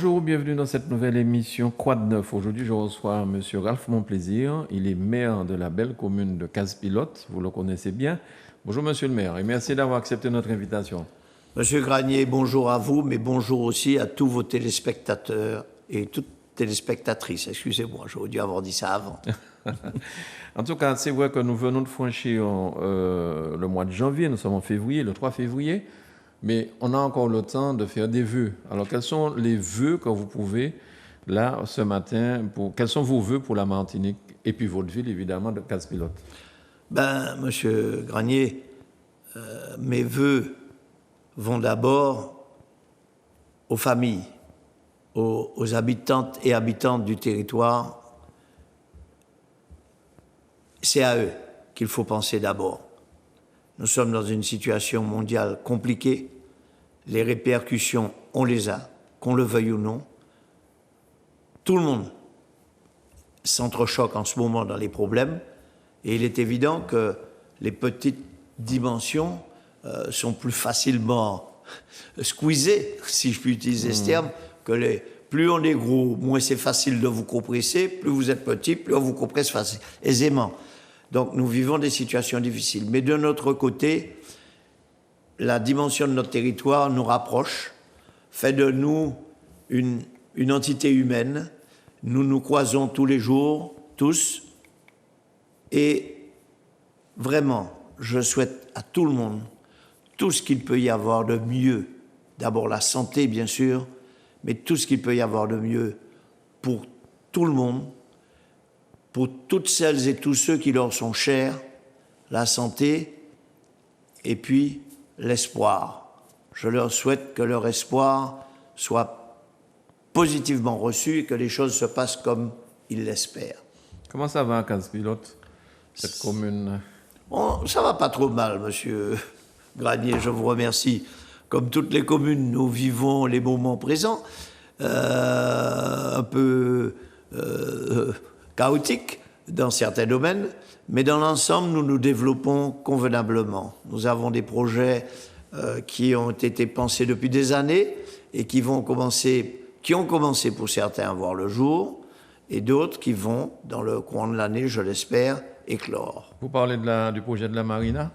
Bonjour, bienvenue dans cette nouvelle émission Quoi de neuf. Aujourd'hui, je reçois M. Ralph Monplaisir. Il est maire de la belle commune de Casse-Pilote. Vous le connaissez bien. Bonjour, monsieur le maire, et merci d'avoir accepté notre invitation. Monsieur Granier, bonjour à vous, mais bonjour aussi à tous vos téléspectateurs et toutes téléspectatrices. Excusez-moi, j'aurais dû avoir dit ça avant. En tout cas, c'est vrai que nous venons de franchir le mois de janvier. Nous sommes en février, le 3 février. Mais on a encore le temps de faire des vœux. Alors, quels sont les vœux que vous pouvez, là, ce matin, quels sont vos vœux pour la Martinique et puis votre ville, évidemment, de Casse-Pilote? Monsieur Granier, mes vœux vont d'abord aux familles, aux habitantes et habitants du territoire. C'est à eux qu'il faut penser d'abord. Nous sommes dans une situation mondiale compliquée. Les répercussions, on les a, qu'on le veuille ou non. Tout le monde s'entrechoque en ce moment dans les problèmes. Et il est évident que les petites dimensions sont plus facilement squeezées, si je puis utiliser ce terme, que plus on est gros, moins c'est facile de vous compresser. Plus vous êtes petit, plus on vous compresse aisément. Donc nous vivons des situations difficiles. Mais de notre côté, la dimension de notre territoire nous rapproche, fait de nous une entité humaine. Nous nous croisons tous les jours, tous. Et vraiment, je souhaite à tout le monde tout ce qu'il peut y avoir de mieux. D'abord la santé, bien sûr, mais tout ce qu'il peut y avoir de mieux pour tout le monde, pour toutes celles et tous ceux qui leur sont chers, la santé et puis l'espoir. Je leur souhaite que leur espoir soit positivement reçu et que les choses se passent comme ils l'espèrent. Comment ça va à Casse-Pilote, cette commune? Bon, ça va pas trop mal, monsieur Granier, je vous remercie. Comme toutes les communes, nous vivons les moments présents, un peu chaotique dans certains domaines, mais dans l'ensemble, nous nous développons convenablement. Nous avons des projets qui ont été pensés depuis des années et qui ont commencé pour certains à voir le jour, et d'autres qui vont, dans le courant de l'année, je l'espère, éclore. Vous parlez du projet de la marina?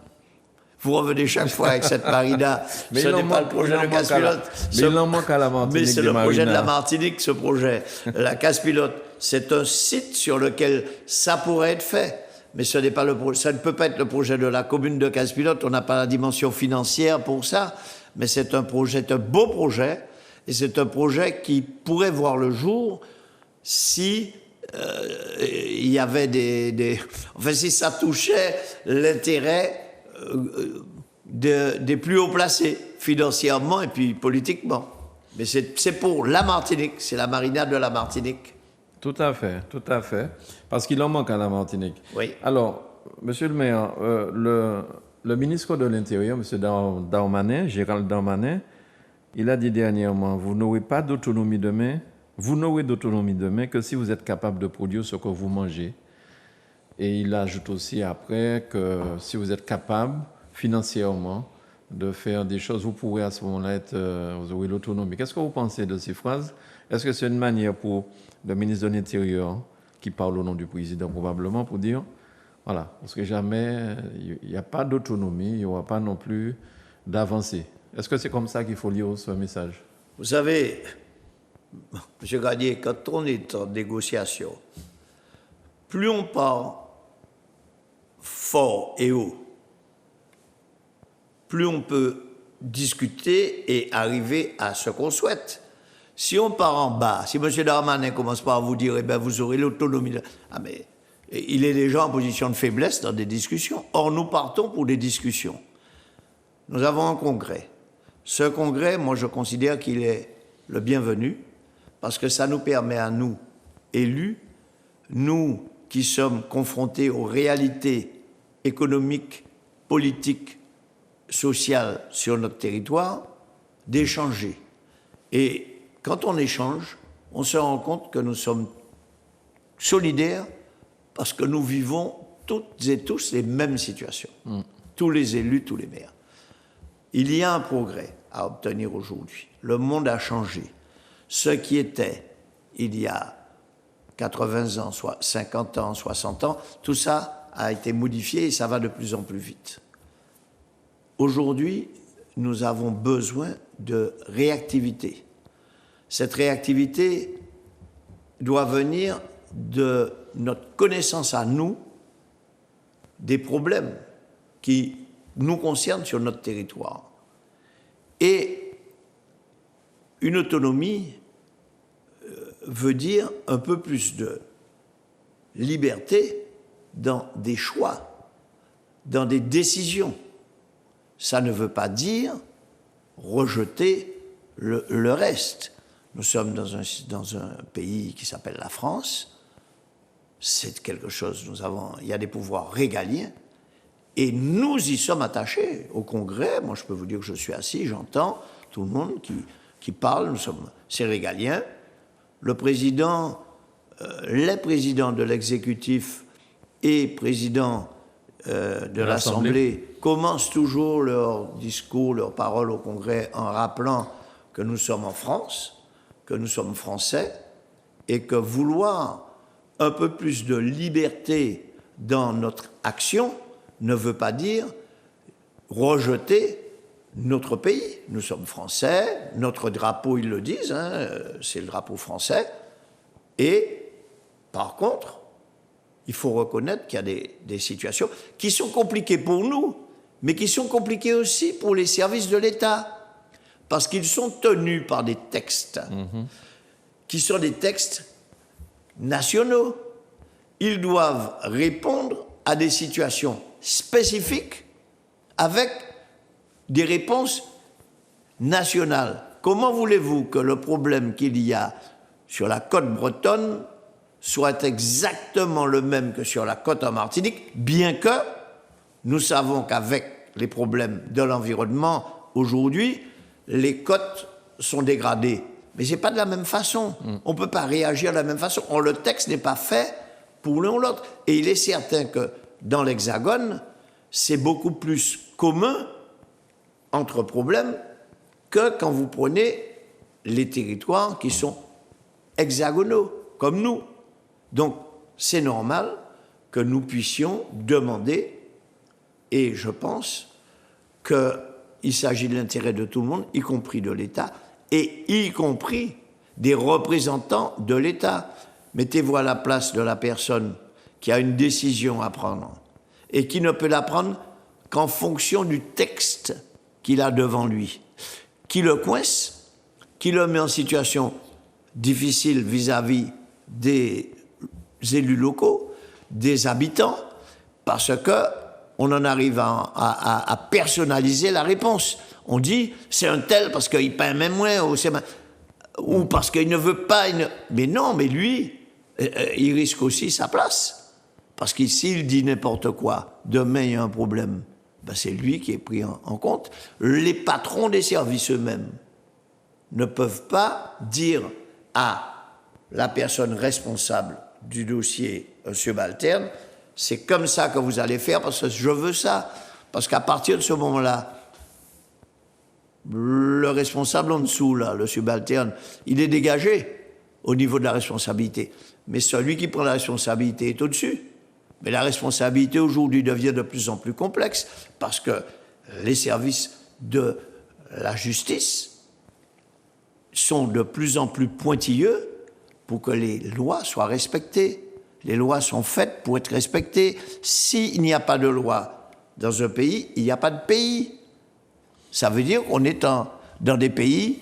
Vous revenez chaque fois avec cette marina. Mais ce n'est pas le projet de Casse-Pilote. Mais il en manque à la Martinique. Mais c'est le projet de la Martinique, ce projet. La Casse-Pilote, c'est un site sur lequel ça pourrait être fait. Mais ça ne peut pas être le projet de la commune de Casse-Pilote. On n'a pas la dimension financière pour ça. Mais c'est un beau projet. Et c'est un projet qui pourrait voir le jour si il y avait si ça touchait l'intérêt des plus hauts placés, financièrement et puis politiquement. Mais c'est pour la Martinique, c'est la marina de la Martinique. Tout à fait, parce qu'il en manque à la Martinique. Oui. Alors, monsieur le maire, le ministre de l'Intérieur, monsieur Darmanin, Gérald Darmanin, il a dit dernièrement, vous n'aurez d'autonomie demain que si vous êtes capable de produire ce que vous mangez. Et il ajoute aussi après que si vous êtes capable financièrement de faire des choses, vous pourrez à ce moment-là vous aurez l'autonomie. Qu'est-ce que vous pensez de ces phrases? Est-ce que c'est une manière pour le ministre de l'Intérieur, qui parle au nom du président probablement, pour dire, voilà, parce que jamais il n'y a pas d'autonomie, il n'y aura pas non plus d'avancée. Est-ce que c'est comme ça qu'il faut lire ce message? Vous savez, M. Granier, quand on est en négociation, plus on part fort et haut, plus on peut discuter et arriver à ce qu'on souhaite. Si on part en bas, si M. Darmanin commence par vous dire, vous aurez l'autonomie, mais il est déjà en position de faiblesse dans des discussions. Or, nous partons pour des discussions. Nous avons un congrès. Ce congrès, moi, je considère qu'il est le bienvenu, parce que ça nous permet à nous, élus, nous qui sommes confrontés aux réalités économiques, politiques, sociales sur notre territoire, d'échanger. Et quand on échange, on se rend compte que nous sommes solidaires parce que nous vivons toutes et tous les mêmes situations. Tous les élus, tous les maires. Il y a un progrès à obtenir aujourd'hui. Le monde a changé. Ce qui était il y a 80 ans, soit 50 ans, 60 ans, tout ça a été modifié et ça va de plus en plus vite. Aujourd'hui, nous avons besoin de réactivité. Cette réactivité doit venir de notre connaissance à nous des problèmes qui nous concernent sur notre territoire. Et une autonomie veut dire un peu plus de liberté dans des choix, dans des décisions. Ça ne veut pas dire rejeter le reste. Nous sommes dans un pays qui s'appelle la France. C'est quelque chose, il y a des pouvoirs régaliens. Et nous y sommes attachés au Congrès. Moi, je peux vous dire que je suis assis, j'entends tout le monde qui parle. C'est régalien. Le président, les présidents de l'exécutif et présidents de l'Assemblée commencent toujours leur discours, leurs paroles au Congrès en rappelant que nous sommes en France, que nous sommes français, et que vouloir un peu plus de liberté dans notre action ne veut pas dire rejeter notre pays. Nous sommes français, notre drapeau, ils le disent, c'est le drapeau français. Et par contre, il faut reconnaître qu'il y a des situations qui sont compliquées pour nous, mais qui sont compliquées aussi pour les services de l'État, parce qu'ils sont tenus par des textes qui sont des textes nationaux. Ils doivent répondre à des situations spécifiques avec des réponses nationales. Comment voulez-vous que le problème qu'il y a sur la côte bretonne soit exactement le même que sur la côte en Martinique, bien que nous savons qu'avec les problèmes de l'environnement, aujourd'hui, les côtes sont dégradées. Mais ce n'est pas de la même façon. On ne peut pas réagir de la même façon. Le texte n'est pas fait pour l'un ou l'autre. Et il est certain que dans l'Hexagone, c'est beaucoup plus commun entre problèmes que quand vous prenez les territoires qui sont hexagonaux, comme nous. Donc, c'est normal que nous puissions demander, et je pense qu'il s'agit de l'intérêt de tout le monde, y compris de l'État, et y compris des représentants de l'État. Mettez-vous à la place de la personne qui a une décision à prendre et qui ne peut la prendre qu'en fonction du texte qu'il a devant lui, qui le coince, qui le met en situation difficile vis-à-vis des élus locaux, des habitants, parce qu'on en arrive à personnaliser la réponse. On dit, c'est un tel parce qu'il paie même moins, ou parce qu'il ne veut pas... Mais non, mais lui, il risque aussi sa place. Parce que s'il dit n'importe quoi, demain il y a un problème, c'est lui qui est pris en compte. Les patrons des services eux-mêmes ne peuvent pas dire à la personne responsable du dossier subalterne, c'est comme ça que vous allez faire parce que je veux ça. Parce qu'à partir de ce moment-là, le responsable en dessous, là, le subalterne, il est dégagé au niveau de la responsabilité. Mais celui qui prend la responsabilité est au-dessus. Mais la responsabilité aujourd'hui devient de plus en plus complexe parce que les services de la justice sont de plus en plus pointilleux pour que les lois soient respectées. Les lois sont faites pour être respectées. S'il n'y a pas de loi dans un pays, il n'y a pas de pays. Ça veut dire qu'on est dans des pays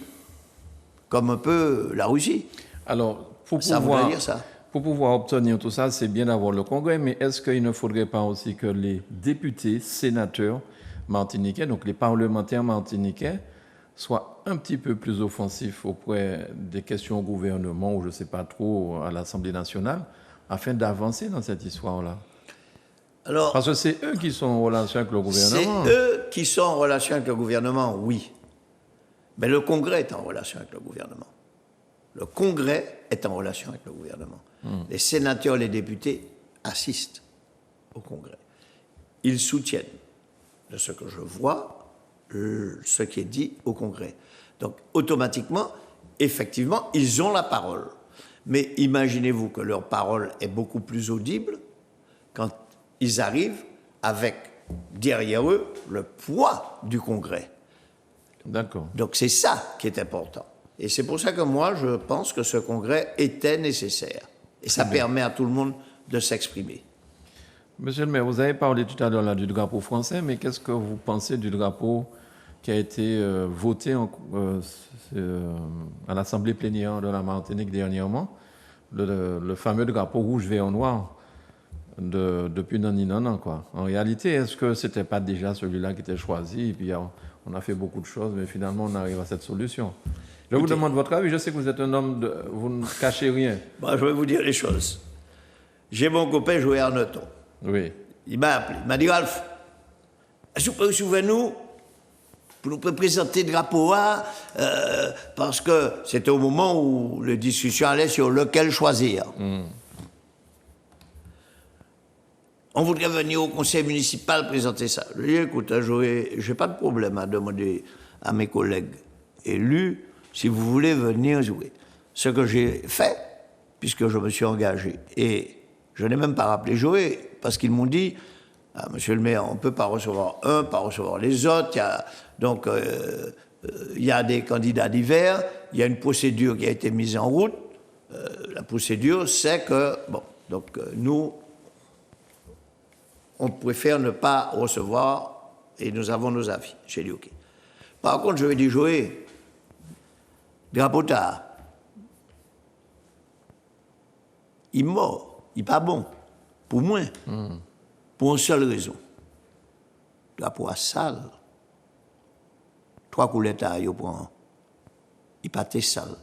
comme un peu la Russie. Alors, ça voudrait dire ça. Pour pouvoir obtenir tout ça, c'est bien d'avoir le Congrès, mais est-ce qu'il ne faudrait pas aussi que les députés, sénateurs martiniquais, donc les parlementaires martiniquais, soient un petit peu plus offensifs auprès des questions au gouvernement, ou je ne sais pas trop, à l'Assemblée nationale, afin d'avancer dans cette histoire-là? Alors, parce que c'est eux qui sont en relation avec le gouvernement. C'est eux qui sont en relation avec le gouvernement, oui. Mais le Congrès est en relation avec le gouvernement. Le Congrès est en relation avec le gouvernement. Les sénateurs, les députés assistent au Congrès. Ils soutiennent, de ce que je vois, ce qui est dit au Congrès. Donc, automatiquement, effectivement, ils ont la parole. Mais imaginez-vous que leur parole est beaucoup plus audible quand ils arrivent avec, derrière eux, le poids du Congrès. D'accord. Donc c'est ça qui est important. Et c'est pour ça que moi, je pense que ce Congrès était nécessaire. Et ça permet à tout le monde de s'exprimer. Monsieur le maire, vous avez parlé tout à l'heure là, du drapeau français, mais qu'est-ce que vous pensez du drapeau qui a été voté à l'Assemblée plénière de la Martinique dernièrement, le fameux drapeau rouge, vert, noir, depuis non, quoi. En réalité, est-ce que ce n'était pas déjà celui-là qui était choisi, et puis on a fait beaucoup de choses, mais finalement on arrive à cette solution. Je vous demande votre avis, je sais que vous êtes un homme, vous ne cachez rien. Bon, je vais vous dire les choses. J'ai mon copain joué à Arnoton. Oui. Il m'a appelé, il m'a dit, Ralph, est-ce que vous pouvez souvenir-nous pour nous présenter le drapeau A, parce que c'était au moment où les discussions allaient sur lequel choisir. On voudrait venir au conseil municipal présenter ça. Je lui ai dit, écoute, je n'ai pas de problème à demander à mes collègues élus si vous voulez venir jouer. Ce que j'ai fait, puisque je me suis engagé, et je n'ai même pas rappelé Joé, parce qu'ils m'ont dit, ah, monsieur le maire, on ne peut pas recevoir un, pas recevoir les autres. Donc, il y a des candidats divers, il y a une procédure qui a été mise en route. La procédure, c'est que, bon, donc nous, on préfère ne pas recevoir et nous avons nos avis. J'ai dit OK. Par contre, je vais dire, Joé, drapeau tard, il est mort, il n'est pas bon, pour moi. Pour une seule raison. Drapeau à sale. 3 couleurs à il prend. Il pâtait sale.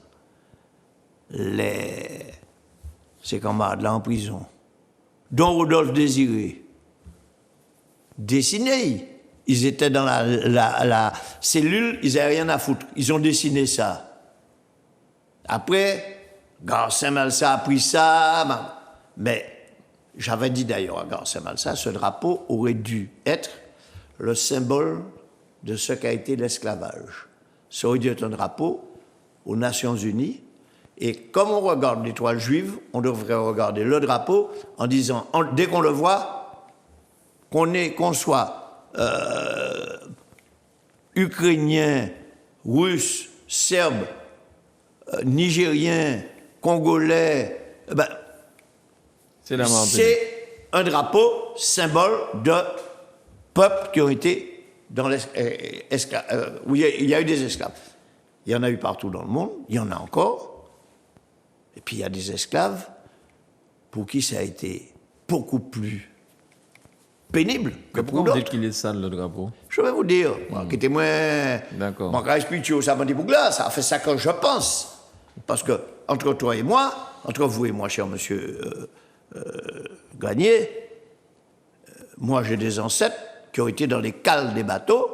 Ses camarades là en prison. Don Rodolphe Désiré. Dessiné. Ils étaient dans la cellule, ils n'avaient rien à foutre. Ils ont dessiné ça. Après, Garcin Malsa a pris ça. Mais j'avais dit d'ailleurs à Garcin Malsa, ce drapeau aurait dû être le symbole de ce qu'a été l'esclavage. Ça aurait dû être un drapeau aux Nations Unies. Et comme on regarde l'étoile juive, on devrait regarder le drapeau en disant, dès qu'on le voit, qu'on soit ukrainien, russe, serbe, nigérien, congolais, c'est un drapeau symbole de peuples qui ont été dans où il y a eu des esclaves. Il y en a eu partout dans le monde, il y en a encore. Et puis il y a des esclaves pour qui ça a été beaucoup plus pénible que pour d'autres. Pourquoi on dit qu'il est sale, le drapeau? Je vais vous dire, moi, qui était moins... D'accord. Mon cas spirituel, ça m'a dit pour là, ça a fait ça que je pense. Parce que, entre toi et moi, entre vous et moi, cher monsieur Gagné, moi j'ai des ancêtres qui ont été dans les cales des bateaux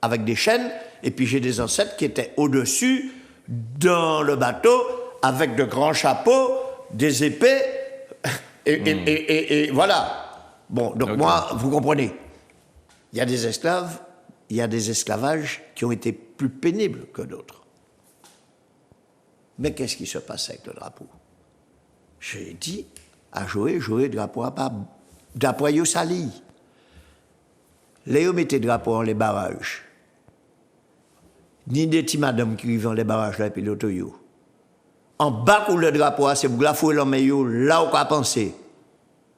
avec des chaînes, et puis j'ai des ancêtres qui étaient au-dessus dans le bateau avec de grands chapeaux, des épées, et voilà. Bon, donc okay. Moi, vous comprenez, il y a des esclaves, il y a des esclavages qui ont été plus pénibles que d'autres. Mais qu'est-ce qui se passe avec le drapeau? J'ai dit à Joé, drapeau à pas, drapeau à sali. Léo mettait drapeau dans les barrages. Ni des petits madames qui vivent dans les barrages là, et puis l'auto yo. En bas où le drapeau, c'est pour la fouille l'homme là où on a pensé.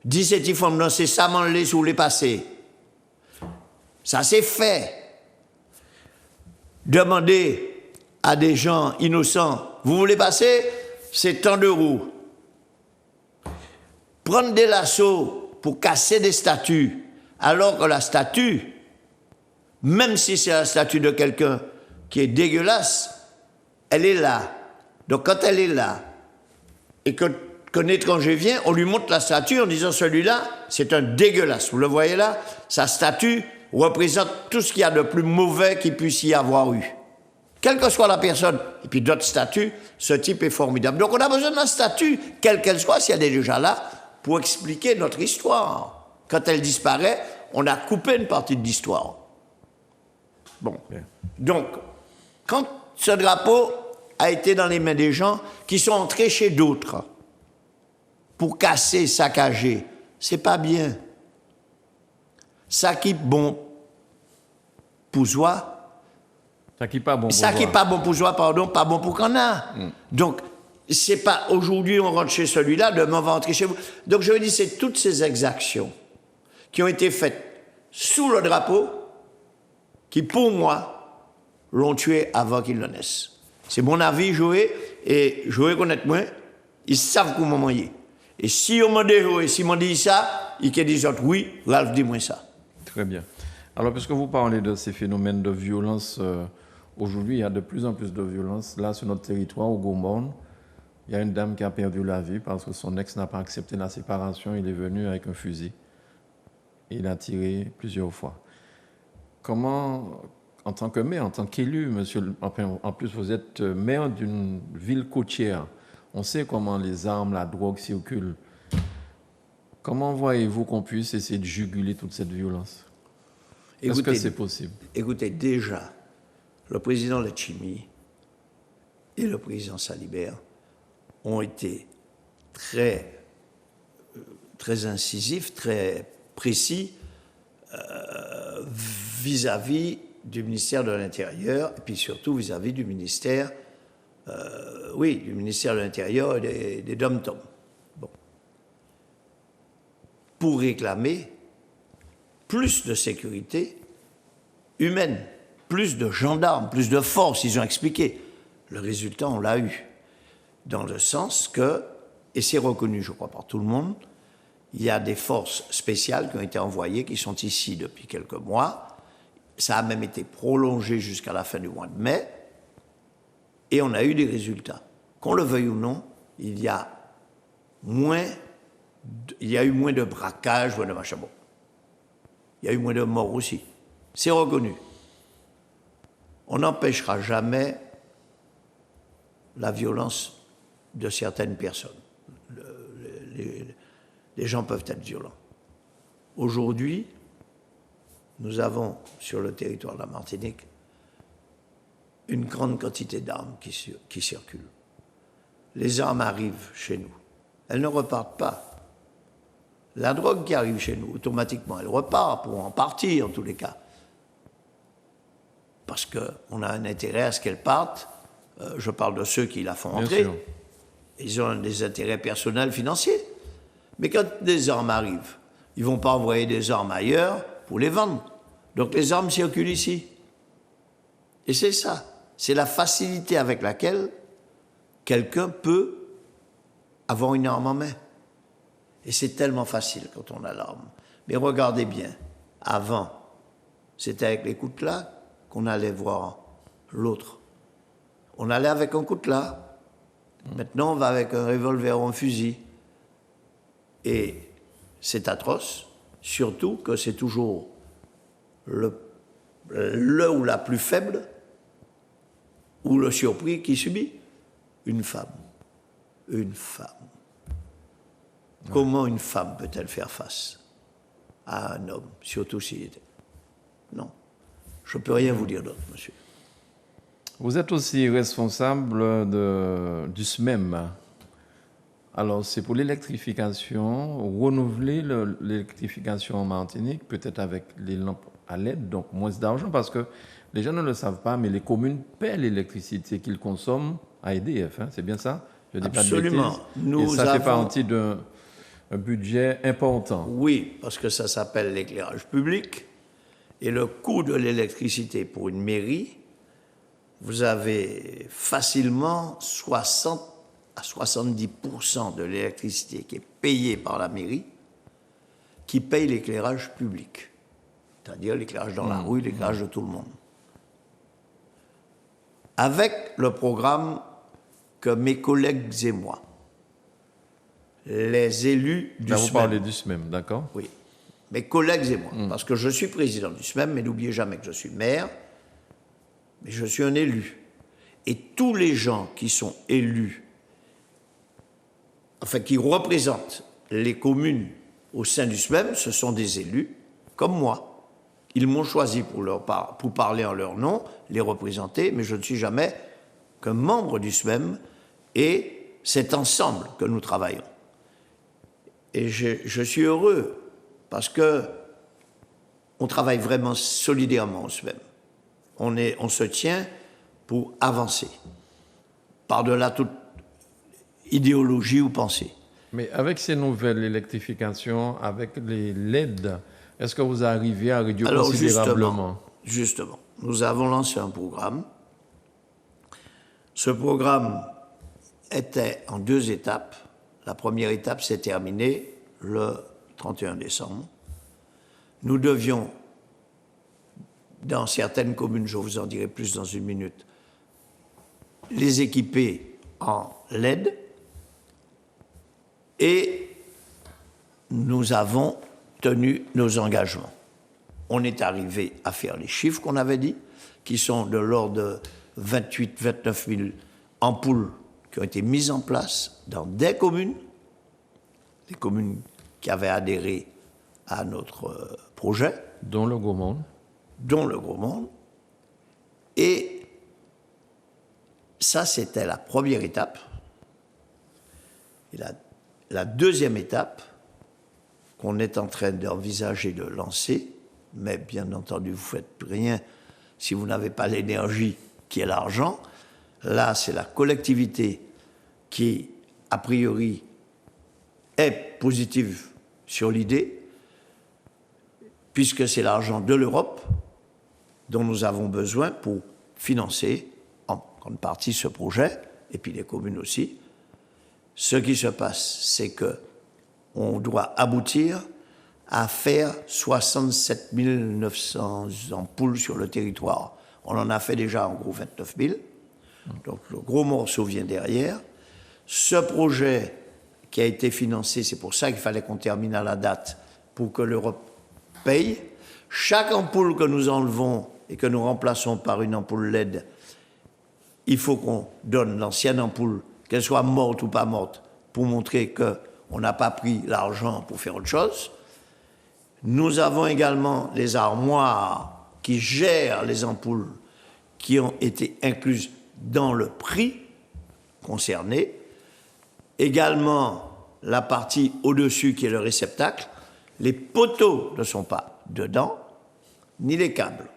17 femmes dans ces samans les sous les passés. Ça c'est fait. Demandez à des gens innocents, vous voulez passer? C'est tant d'euros. Prendre des lassos pour casser des statues, alors que la statue, même si c'est la statue de quelqu'un qui est dégueulasse, elle est là. Donc quand elle est là, et qu'un étranger vient, on lui montre la statue en disant celui-là, c'est un dégueulasse. Vous le voyez là? Sa statue représente tout ce qu'il y a de plus mauvais qu'il puisse y avoir eu. Quelle que soit la personne, et puis d'autres statues, ce type est formidable. Donc on a besoin de la statue, quelle qu'elle soit, si elle est déjà là, pour expliquer notre histoire. Quand elle disparaît, on a coupé une partie de l'histoire. Bon. Donc, quand ce drapeau a été dans les mains des gens qui sont entrés chez d'autres pour casser, saccager. C'est pas bien. Ça qui est bon pour soi. Ça qui est pas bon pour Ça qui est pas bon pour soi, pardon, pas bon pour qu'on a. Donc, c'est pas aujourd'hui on rentre chez celui-là, demain on va rentrer chez vous. Donc je veux dire, c'est toutes ces exactions qui ont été faites sous le drapeau qui, pour moi, l'ont tué avant qu'il ne naisse. C'est mon avis, Joé, et Joé connaît moi, ils savent comment m'envoyer. Et si on m'a dit Joé, si on dit ça, ils disent oui, Ralph, dis-moi ça. Très bien. Alors, puisque vous parlez de ces phénomènes de violence, aujourd'hui, il y a de plus en plus de violence. Là, sur notre territoire, au Gomborne, il y a une dame qui a perdu la vie parce que son ex n'a pas accepté la séparation. Il est venu avec un fusil. Il a tiré plusieurs fois. Comment, en tant que maire, en tant qu'élu, monsieur, en plus vous êtes maire d'une ville côtière, on sait comment les armes, la drogue circulent. Comment voyez-vous qu'on puisse essayer de juguler toute cette violence? Est-ce que c'est possible? Écoutez, déjà, le président Letchimy et le président Salibert ont été très incisifs, très précis vis-à-vis du ministère de l'Intérieur et puis surtout vis-à-vis du ministère, du ministère de l'Intérieur et des dom-toms. Bon. Pour réclamer plus de sécurité humaine, plus de gendarmes, plus de force, ils ont expliqué. Le résultat, on l'a eu. Dans le sens que, et c'est reconnu, je crois, par tout le monde, il y a des forces spéciales qui ont été envoyées, qui sont ici depuis quelques mois. Ça a même été prolongé jusqu'à la fin du mois de mai. Et on a eu des résultats. Qu'on le veuille ou non, il y a eu moins de braquages, moins de machin. Bon. Il y a eu moins de morts aussi. C'est reconnu. On n'empêchera jamais la violence de certaines personnes. Les gens peuvent être violents. Aujourd'hui, nous avons sur le territoire de la Martinique une grande quantité d'armes qui circulent. Les armes arrivent chez nous. Elles ne repartent pas. La drogue qui arrive chez nous, automatiquement, elle repart pour en partie, en tous les cas. Parce qu'on a un intérêt à ce qu'elle parte. Je parle de ceux qui la font entrer. Ils ont des intérêts personnels, financiers. Mais quand des armes arrivent, ils ne vont pas envoyer des armes ailleurs pour les vendre. Donc les armes circulent ici. Et c'est ça. C'est la facilité avec laquelle quelqu'un peut avoir une arme en main. Et c'est tellement facile quand on a l'arme. Mais regardez bien, avant, c'était avec les coutelas qu'on allait voir l'autre. On allait avec un coutelas. Maintenant, on va avec un revolver ou un fusil. Et c'est atroce, surtout que c'est toujours le ou la plus faible ou le surpris qui subit. Une femme. Une femme. Ouais. Comment une femme peut-elle faire face à un homme, surtout s'il était... Non. Je ne peux rien vous dire d'autre, monsieur. Vous êtes aussi responsable du SMEM. Alors, c'est pour l'électrification, renouveler l'électrification en Martinique, peut-être avec les lampes à LED, donc moins d'argent, parce que les gens ne le savent pas, mais les communes paient l'électricité qu'ils consomment à EDF. Hein, c'est bien ça? Je dis absolument. Pas de bêtises. Et ça fait partie d'un budget important. Oui, parce que ça s'appelle l'éclairage public. Et le coût de l'électricité pour une mairie, vous avez facilement 60 à 70% de l'électricité qui est payée par la mairie, qui paye l'éclairage public. C'est-à-dire l'éclairage dans la rue, l'éclairage de tout le monde. Avec le programme que mes collègues et moi, les élus du SMEM... Vous parlez du SMEM, d'accord? Oui. Mes collègues et moi, parce que je suis président du SMEM, mais n'oubliez jamais que je suis maire, mais je suis un élu. Et tous les gens qui sont élus, enfin qui représentent les communes au sein du SMEM, ce sont des élus comme moi. Ils m'ont choisi pour parler en leur nom, les représenter, mais je ne suis jamais que membre du SMEM, et c'est ensemble que nous travaillons. Et je suis heureux parce que on travaille vraiment solidairement au SMEM. On se tient pour avancer, par-delà toute idéologie ou pensée. Mais avec ces nouvelles électrifications, avec les LED, est-ce que vous arrivez à réduire considérablement? Justement, nous avons lancé un programme. Ce programme était en 2 étapes. La première étape s'est terminée le 31 décembre. Nous devions, dans certaines communes, je vous en dirai plus dans une minute, les équiper en LED. Et nous avons tenu nos engagements. On est arrivé à faire les chiffres qu'on avait dit, qui sont de l'ordre de 28-29 000 ampoules qui ont été mises en place dans des communes, les communes qui avaient adhéré à notre projet. Dont le Gros Monde. Et ça, c'était la première étape. Et la deuxième étape, qu'on est en train d'envisager de lancer, mais bien entendu, vous ne faites rien si vous n'avez pas l'énergie qui est l'argent. Là, c'est la collectivité qui, a priori, est positive sur l'idée, puisque c'est l'argent de l'Europe dont nous avons besoin pour financer en grande partie ce projet, et puis les communes aussi. Ce qui se passe, c'est qu'on doit aboutir à faire 67 900 ampoules sur le territoire. On en a fait déjà en gros 29 000. Donc le gros morceau vient derrière. Ce projet qui a été financé, c'est pour ça qu'il fallait qu'on termine à la date pour que l'Europe paye. Chaque ampoule que nous enlevons et que nous remplaçons par une ampoule LED, il faut qu'on donne l'ancienne ampoule, qu'elle soit morte ou pas morte, pour montrer qu'on n'a pas pris l'argent pour faire autre chose. Nous avons également les armoires qui gèrent les ampoules qui ont été incluses dans le prix concerné. Également, la partie au-dessus qui est le réceptacle. Les poteaux ne sont pas dedans, ni les câbles.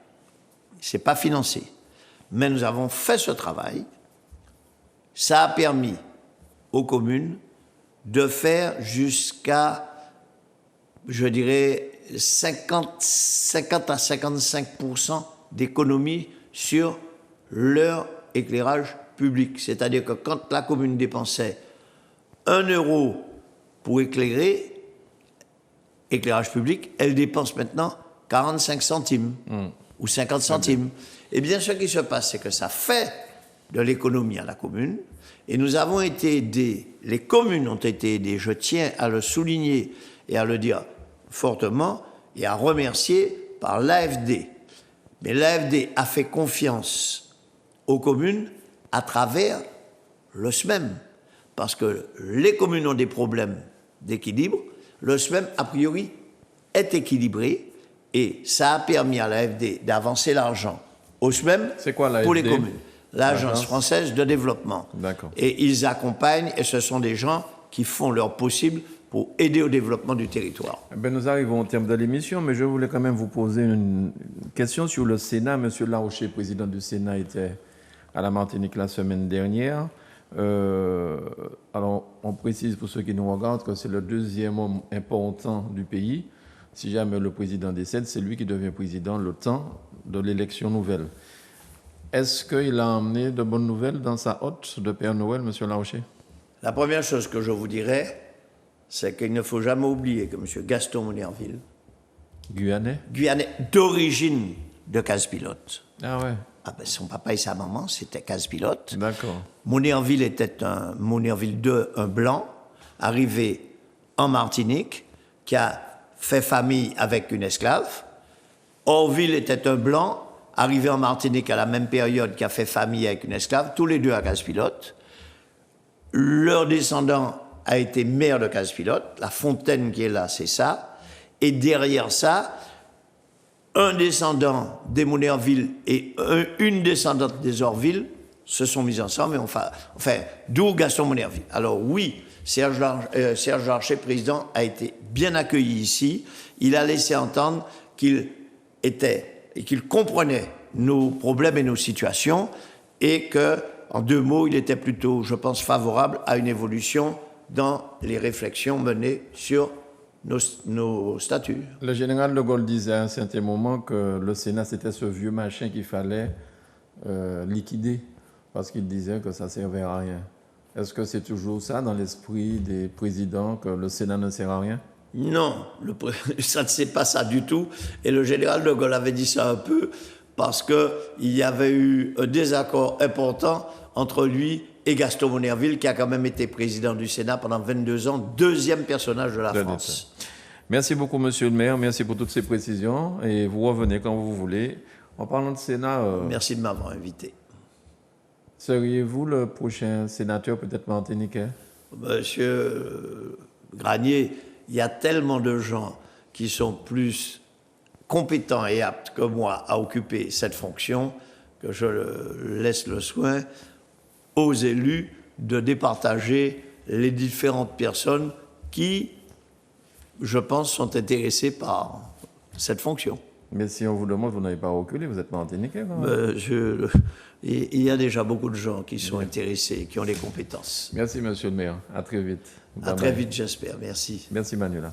Ce n'est pas financé. Mais nous avons fait ce travail. Ça a permis aux communes de faire jusqu'à, je dirais, 50 à 55% d'économie sur leur éclairage public. C'est-à-dire que quand la commune dépensait 1 euro pour éclairer, éclairage public, elle dépense maintenant 45 centimes ou 50 centimes. Eh bien, ce qui se passe, c'est que ça fait de l'économie à la commune. Et nous avons été aidés, les communes ont été aidées, je tiens à le souligner et à le dire fortement et à remercier par l'AFD. Mais l'AFD a fait confiance aux communes à travers le SMEM. Parce que les communes ont des problèmes d'équilibre. Le SMEM, a priori, est équilibré et ça a permis à l'AFD d'avancer l'argent au SMEM pour les communes. L'Agence française de développement. D'accord. Et ils accompagnent, et ce sont des gens qui font leur possible pour aider au développement du territoire. Nous arrivons au terme de l'émission, mais je voulais quand même vous poser une question sur le Sénat. Monsieur Larocher, président du Sénat, était à la Martinique la semaine dernière. Alors, on précise pour ceux qui nous regardent que c'est le 2e homme important du pays. Si jamais le président décède, c'est lui qui devient président le temps de l'élection nouvelle. Est-ce qu'il a emmené de bonnes nouvelles dans sa hôte de Père Noël, M. Larocher? La première chose que je vous dirais, c'est qu'il ne faut jamais oublier que M. Gaston Monerville, Guyanais d'origine de Casse-Pilote. Ah ouais. Ah ben, son papa et sa maman, c'était Casse-Pilote. D'accord. Monerville était Monerville II, un blanc, arrivé en Martinique, qui a fait famille avec une esclave. Orville était un blanc, arrivé en Martinique à la même période, qui a fait famille avec une esclave, tous les deux à Casse-Pilote. Leur descendant a été maire de Casse-Pilote. La fontaine qui est là, c'est ça. Et derrière ça, un descendant des Monerville et une descendante des Orville se sont mis ensemble, et enfin d'où Gaston Monnerville. Alors oui, Serge Larcher, président, a été bien accueilli ici. Il a laissé entendre qu'il comprenait nos problèmes et nos situations, et que, en 2 mots, il était plutôt, je pense, favorable à une évolution dans les réflexions menées sur nos statuts. Le général de Gaulle disait à un certain moment que le Sénat, c'était ce vieux machin qu'il fallait liquider, parce qu'il disait que ça ne servait à rien. Est-ce que c'est toujours ça dans l'esprit des présidents, que le Sénat ne sert à rien? Non, ça ne c'est pas ça du tout. Et le général de Gaulle avait dit ça un peu parce qu'il y avait eu un désaccord important entre lui et Gaston Monnerville, qui a quand même été président du Sénat pendant 22 ans, 2e personnage de la France. Merci beaucoup, monsieur le maire. Merci pour toutes ces précisions. Et vous revenez quand vous voulez. En parlant de Sénat... Merci de m'avoir invité. Seriez-vous le prochain sénateur, peut-être martiniquais? Monsieur Granier, il y a tellement de gens qui sont plus compétents et aptes que moi à occuper cette fonction que je laisse le soin aux élus de départager les différentes personnes qui, je pense, sont intéressées par cette fonction. Mais si on vous demande, vous n'avez pas reculé, vous êtes martiniquais, quand même. Il y a déjà beaucoup de gens qui sont intéressés, qui ont les compétences. Merci, monsieur le maire. À très vite. À très vite, j'espère. Merci. Merci, Manuela.